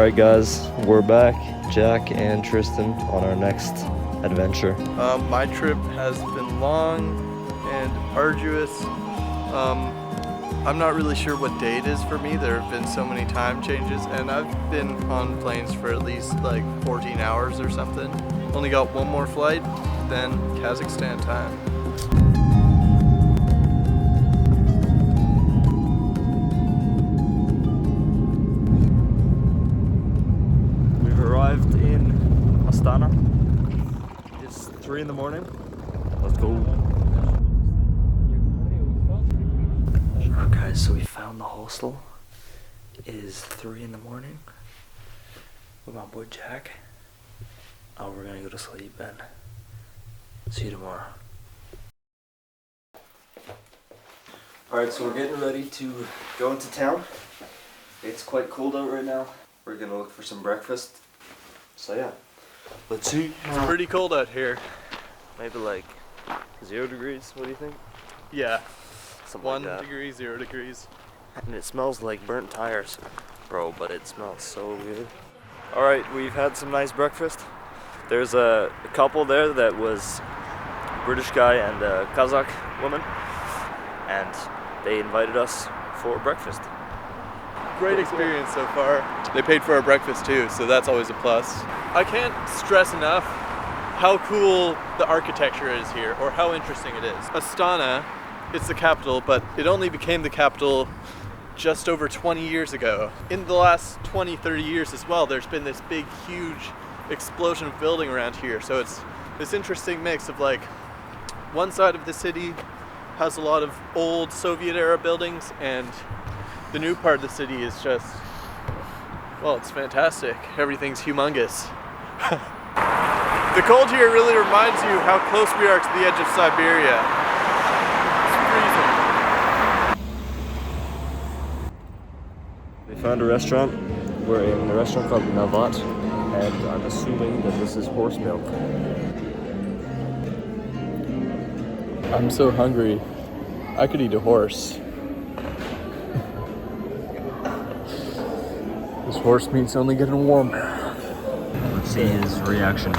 Alright guys, we're back, Jack and Tristan, on our next adventure. My trip has been long and arduous. I'm not really sure what day it is for me. There have been so many time changes, and I've been on planes for at least like 14 hours or something. Only got one more flight, then Kazakhstan time. We've arrived in Astana. It's 3 in the morning. Let's go. Guys, so we found the hostel. It is 3 in the morning with my boy Jack. Oh, we're gonna go to sleep and see you tomorrow. Alright, so we're getting ready to go into town. It's quite cold out right now. We're gonna look for some breakfast. So yeah, let's see. It's pretty cold out here. Maybe like 0 degrees, what do you think? Yeah, Something 1 like that. degree, 0 degrees. And it smells like burnt tires, bro, but it smells so good. Alright, we've had some nice breakfast. There's a couple there that was a British guy and a Kazakh woman, and they invited us for breakfast. Great experience so far. They paid for our breakfast too, so that's always a plus. I can't stress enough how cool the architecture is here, or how interesting it is. Astana, it's the capital, but it only became the capital just over 20 years ago. In the last 20, 30 years as well, there's been this big, huge explosion of building around here. So it's this interesting mix of like, one side of the city has a lot of old Soviet era buildings, and the new part of the city is just, well, it's fantastic. Everything's humongous. The cold here really reminds you how close we are to the edge of Siberia. We found a restaurant. We're in a restaurant called Navat, and I'm assuming that this is horse milk. I'm so hungry. I could eat a horse. This horse meat's only getting warmer. Let's see his reaction.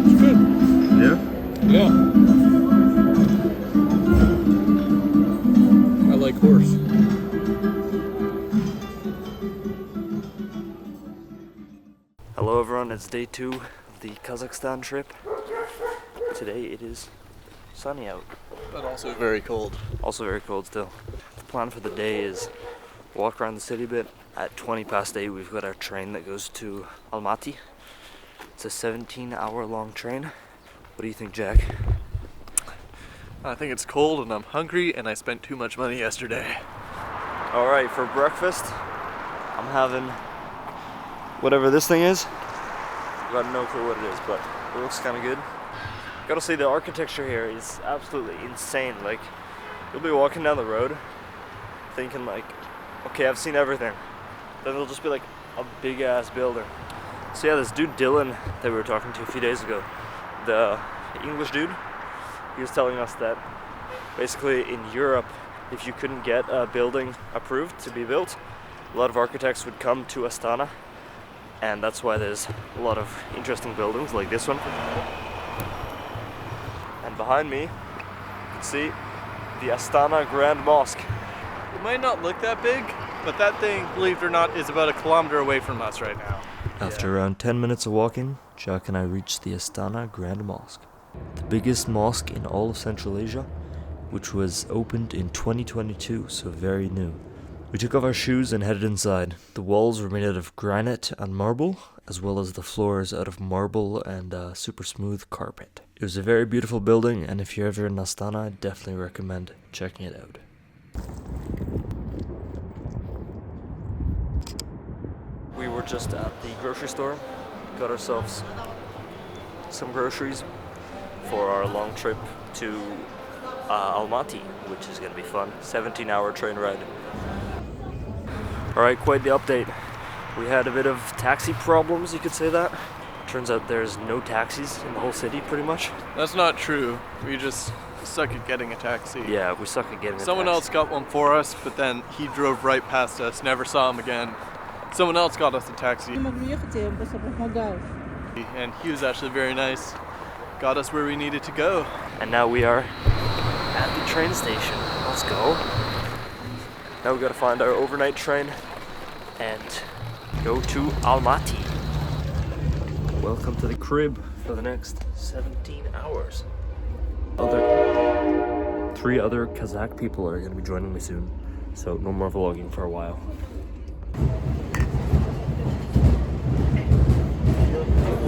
It's good. Yeah? Yeah. I like horse. Hello everyone, it's day 2 of the Kazakhstan trip. Today it is sunny out. But also very cold. Also very cold still. The plan for the day is walk around the city a bit. At 20 past 8 we've got our train that goes to Almaty. It's a 17-hour long train. What do you think, Jack? I think it's cold and I'm hungry and I spent too much money yesterday. Alright, for breakfast I'm having whatever this thing is. I've got no clue what it is, but it looks kind of good. Gotta say, the architecture here is absolutely insane. Like, you'll be walking down the road thinking like, okay, I've seen everything. Then there'll just be like a big ass building. So yeah, this dude Dylan that we were talking to a few days ago, the English dude, he was telling us that basically in Europe, if you couldn't get a building approved to be built, a lot of architects would come to Astana, and that's why there's a lot of interesting buildings like this one. And behind me, you can see the Astana Grand Mosque. It might not look that big, but that thing, believe it or not, is about a kilometer away from us right now. After around 10 minutes of walking, Jack and I reached the Astana Grand Mosque, the biggest mosque in all of Central Asia, which was opened in 2022, so very new. We took off our shoes and headed inside. The walls were made out of granite and marble, as well as the floors out of marble and a super smooth carpet. It was a very beautiful building, and if you're ever in Astana, I'd definitely recommend checking it out. We were just at the grocery store, got ourselves some groceries for our long trip to Almaty, which is going to be fun. 17-hour train ride. Alright, quite the update. We had a bit of taxi problems, you could say that. Turns out there's no taxis in the whole city, pretty much. That's not true. We just suck at getting a taxi. Yeah, we suck at getting Someone else got one for us, but then he drove right past us, never saw him again. Someone else got us a taxi. And he was actually very nice. Got us where we needed to go. And now we are at the train station. Let's go. Now we gotta find our overnight train and go to Almaty. Welcome to the crib for the next 17 hours. 3 other Kazakh people are gonna be joining me soon, so no more vlogging for a while.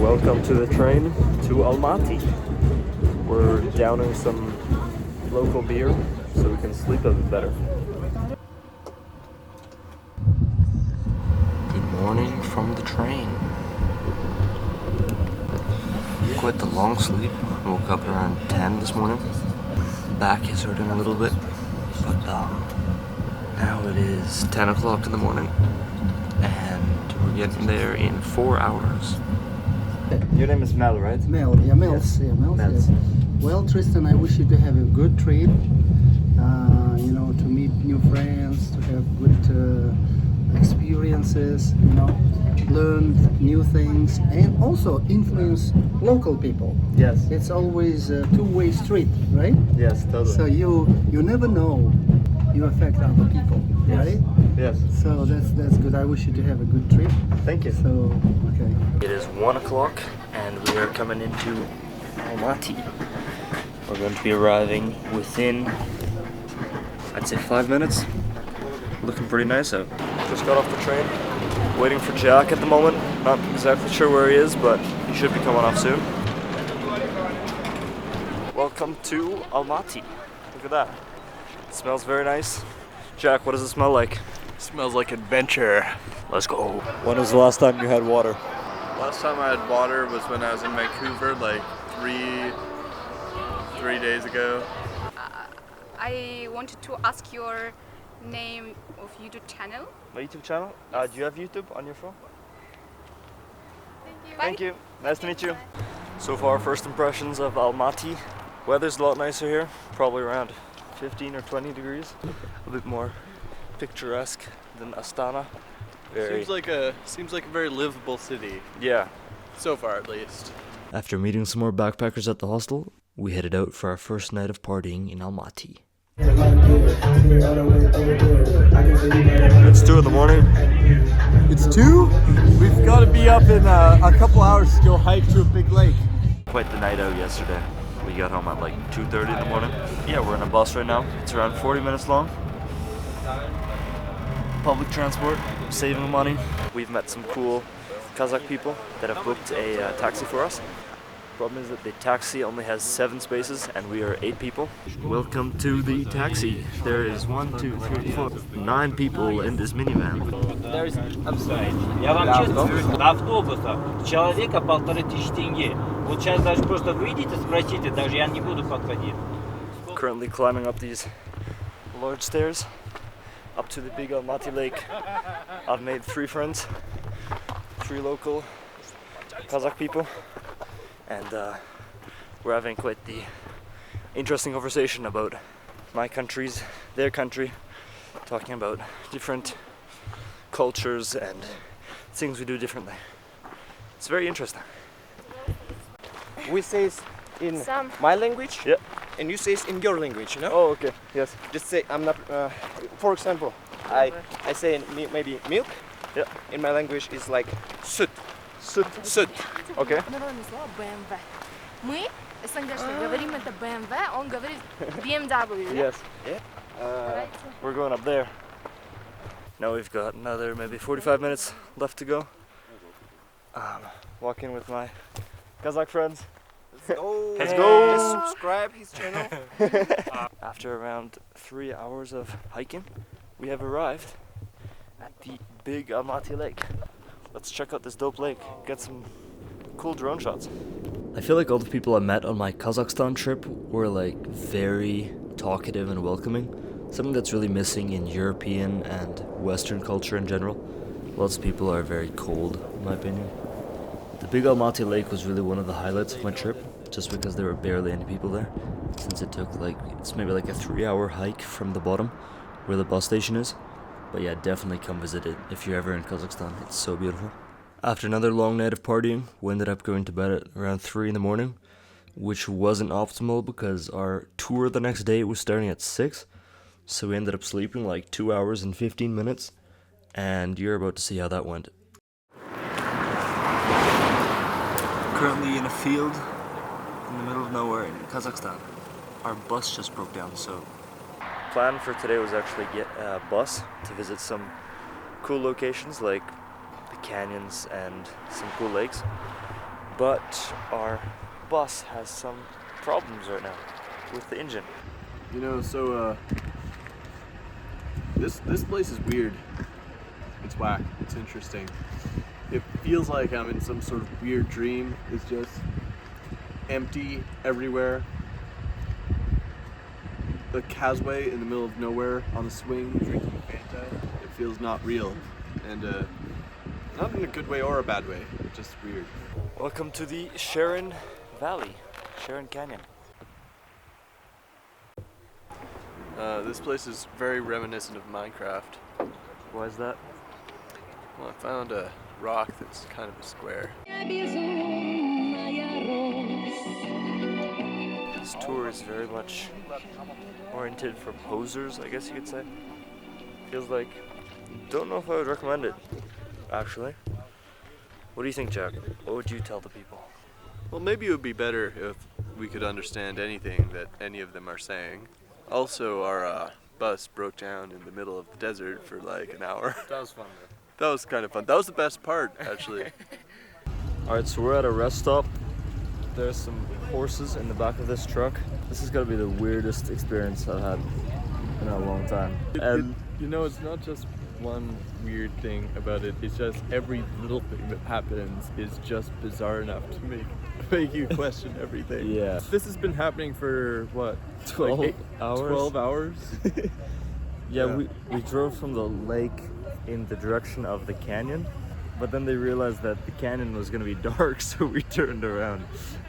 Welcome to the train to Almaty. We're downing some local beer so we can sleep a bit better. Good morning from the train. Quite the long sleep. Woke up around 10 this morning. Back is hurting a little bit, but now it is 10 o'clock in the morning and we're getting there in 4 hours. Your name is Mel, right? Mel, yeah, Mels, yeah, Mels. Mels. Yes. Well, Tristan, I wish you to have a good trip. You know, to meet new friends, to have good experiences. You know, learn new things, and also influence local people. Yes. It's always a two-way street, right? Yes, totally. So you never know you affect other people, Yes. right? Yes. So that's good. I wish you to have a good trip. Thank you. So okay. It is 1 o'clock and we are coming into Almaty. We're going to be arriving within, I'd say 5 minutes. Looking pretty nice out. Just got off the train, waiting for Jack at the moment. Not exactly sure where he is, but he should be coming off soon. Welcome to Almaty. Look at that. It smells very nice. Jack, what does it smell like? Smells like adventure. Let's go. When was the last time you had water? Last time I had water was when I was in Vancouver, like three days ago. I wanted to ask your name of YouTube channel. My YouTube channel? Do you have YouTube on your phone? Bye. Thank you. Nice to meet you. So far, first impressions of Almaty. Weather's a lot nicer here, probably around 15 or 20 degrees. A bit more picturesque than Astana. Seems like a very livable city. Yeah. So far, at least. After meeting some more backpackers at the hostel, we headed out for our first night of partying in Almaty. It's 2 in the morning. It's 2? We've got to be up in a couple hours to go hike to a big lake. Quite the night out yesterday. We got home at like 2:30 in the morning. Yeah, we're in a bus right now. It's around 40 minutes long. Public transport, saving money. We've met some cool Kazakh people that have booked a taxi for us. Problem is that the taxi only has 7 spaces and we are 8 people. Welcome to the taxi. There is 1, 2, 3, 4, 9 people in this minivan. Я вам честно скажу, до автобуса человека 1500 тенге. Вот сейчас даже просто выйдите, спросите, даже я не буду подходить. Currently climbing up these large stairs up to the big Almaty lake. I've made 3 friends, 3 local Kazakh people, and we're having quite the interesting conversation about my countries, their country, talking about different cultures and things we do differently. It's very interesting. We say it in Some. my language, Yeah. and you say it in your language, you know? Oh, okay. Yes. Just say, I'm not, for example, I say maybe milk. Yeah. In my language, it's like süt. Süt. Süt. Okay. Народное слово BMW. Мы, СНГшные, говорим это BMW, он говорит BMW. да? Yes. Yeah. We're going up there. Now we've got another maybe 45 minutes left to go. Walking with my Kazakh friends. Oh, Let's go. Just subscribe his channel. After around 3 hours of hiking, we have arrived at the big Almaty lake. Let's check out this dope lake, get some cool drone shots. I feel like all the people I met on my Kazakhstan trip were like very talkative and welcoming. Something that's really missing in European and Western culture in general. Lots of people are very cold, in my opinion. The big Almaty lake was really one of the highlights of my trip, just because there were barely any people there, since it took it's maybe like a 3-hour hike from the bottom, where the bus station is. But yeah, definitely come visit it if you're ever in Kazakhstan, it's so beautiful. After another long night of partying, we ended up going to bed at around 3 in the morning, which wasn't optimal because our tour the next day was starting at 6, so we ended up sleeping like 2 hours and 15 minutes, and you're about to see how that went. Currently in a field in the middle of nowhere in Kazakhstan. Our bus just broke down, so plan for today was actually get a bus to visit some cool locations like the canyons and some cool lakes, but our bus has some problems right now with the engine. You know, so this place is weird. It's whack. It's interesting. It feels like I'm in some sort of weird dream. It's just empty everywhere. The Kazway in the middle of nowhere on a swing drinking Fanta. It feels not real, and not in a good way or a bad way. Just weird. Welcome to the Sharon Valley, Sharon Canyon. This place is very reminiscent of Minecraft. Why is that? Well, I found a rock that's kind of a square. This tour is very much oriented for posers, I guess you could say. Feels like, don't know if I would recommend it, actually. What do you think, Jack? What would you tell the people? Well, maybe it would be better if we could understand anything that any of them are saying. Also, our bus broke down in the middle of the desert for like an hour. That was fun, though. That was kind of fun. That was the best part, actually. Alright, so we're at a rest stop. There's some horses in the back of this truck. This is gonna be the weirdest experience I've had in a long time. You know, it's not just one weird thing about it. It's just every little thing that happens is just bizarre enough to make you question everything. Yeah. This has been happening for what? 12 like hours? 12 hours? Yeah, we drove from the lake in the direction of the canyon, but then they realized that the canyon was going to be dark, so we turned around.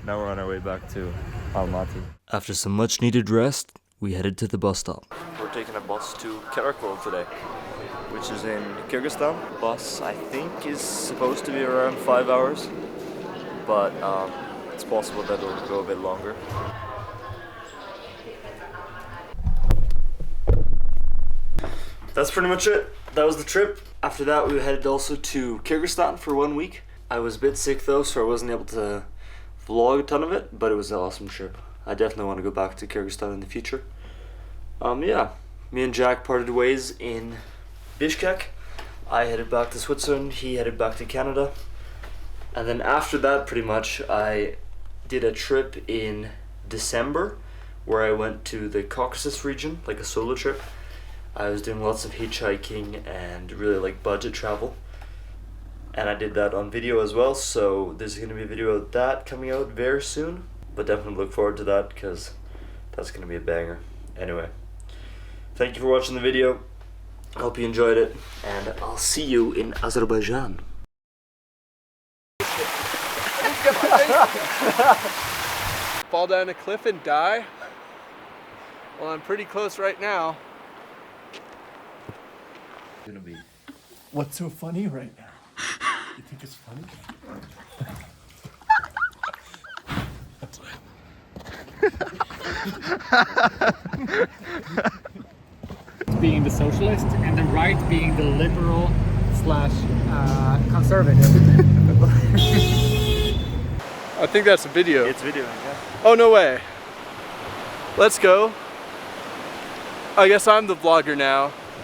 Now we're on our way back to Almaty. After some much needed rest, we headed to the bus stop. We're taking a bus to Karakol today, which is in Kyrgyzstan. Bus, I think, is supposed to be around 5 hours, but it's possible that it'll go a bit longer. That's pretty much it. That was the trip. After that, we headed also to Kyrgyzstan for 1 week. I was a bit sick though, so I wasn't able to vlog a ton of it, but it was an awesome trip. I definitely want to go back to Kyrgyzstan in the future. Yeah, me and Jack parted ways in Bishkek. I headed back to Switzerland, he headed back to Canada. And then after that, pretty much, I did a trip in December where I went to the Caucasus region, like a solo trip. I was doing lots of hitchhiking and really like budget travel. And I did that on video as well, so there's going to be a video of that coming out very soon. But definitely look forward to that because that's going to be a banger. Anyway, thank you for watching the video. I hope you enjoyed it, and I'll see you in Azerbaijan. Fall down a cliff and die? Well, I'm pretty close right now. Gonna be. What's so funny right now? You think it's funny? Being the socialist and the right being the liberal slash conservative. I think that's a video. It's video, yeah. Oh, no way. Let's go. I guess I'm the vlogger now.